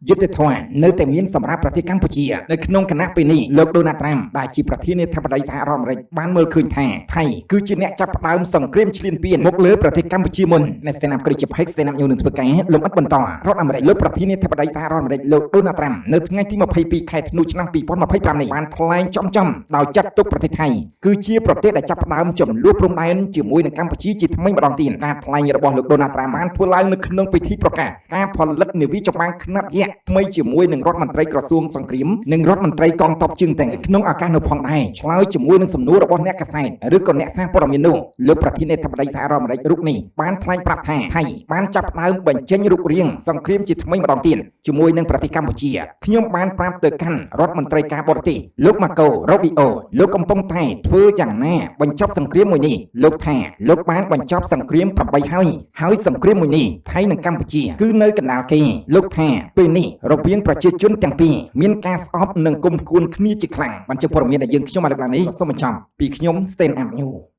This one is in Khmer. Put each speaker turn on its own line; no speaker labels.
យុទ្ធធម៌នៅតែមានសម្រាប់ប្រទេសកម្ពុជានៅក្នុងគណៈពេលនេះលោកដូណាល់ត្រាំដែលជាប្រធានាធិបតីសហរដ្ឋអាមេរិកបានមើលឃើញថាថៃគឺជាអ្នកចាប់ផ្ដើមសង្គ្រាមឈ្លានពានមកលើប្រទេសកម្ពុជាមុនអ្នកស្ដាប់គ្រីជផេកស្ដាប់ញូនឹងធ្វើការលំអិតបន្តរដ្ឋអាមេរិកលោកប្រធានាធិបតីសហរដ្ឋអាមេរិកលោកដូណាល់ត្រាំនៅថ្ងៃទី22ខែធ្នូឆ្នាំ2025នេះបានថ្លែងចំដោយចាត់ទុកប្រទេសថៃគឺជាប្រទេសដែលចាប់ផ្ដើមចំនួនព្រំដែនជាមួយនឹងកម្ពុជាជាថ្មីម្ដងទៀតការថ្លែងរបស់លោកដូណាល់ត្រាំបានធ្វើឡើងនៅក្នុងពិធីប្រកាសការផលិតនាវាចម្បាំងខ្នាតយក្សថ្មីជាមួយនឹងរដ្ឋមន្ត្រីក្រសួងសង្គ្រាមនិងរដ្ឋមន្ត្រីកងទ័ពជើងទឹកក្នុងឱកាសនោះផងដែរឆ្លើយជាមួយនឹងសំណួររបស់អ្នកកាសែតឬក៏អ្នកសារព័ត៌មាននោះលោកប្រធានាធិបតីសហរដ្ឋអាមេរិករូបនេះបានថ្លែងប្រាប់ថាថៃបានចាប់ផ្ដើមបញ្ចេញរូបរាងសង្គ្រាមជាថ្មីម្ដងទៀតជាមួយនឹងប្រទេសកម្ពុជាខ្ញុំបានប្រាប់ទៅកាន់រដ្ឋមន្ត្រីការបរទេសលោកម៉ាកូរ៉ូប៊ីអូលោកកំពុងតែធ្វើយ៉ាងណាបញ្ចប់សង្គ្រាមមួយនេះលោកថាលោកបានបញ្ចប់សង្គ្រាម8ហើយសង្គ្រាមមួយនេះថៃនិងកម្ពុជាគឺនៅកណ្ដាលគេលោកថាពេលនេះរវាងប្រជាជនទាំងពីរមានការស្អប់និងគុំគួនគ្នាជាខ្លាំងបានជាព័ត៌មានដែលយើងខ្ញុំបានលើកឡើងនេះសូមបញ្ចប់ពីខ្ញុំ Stand Up News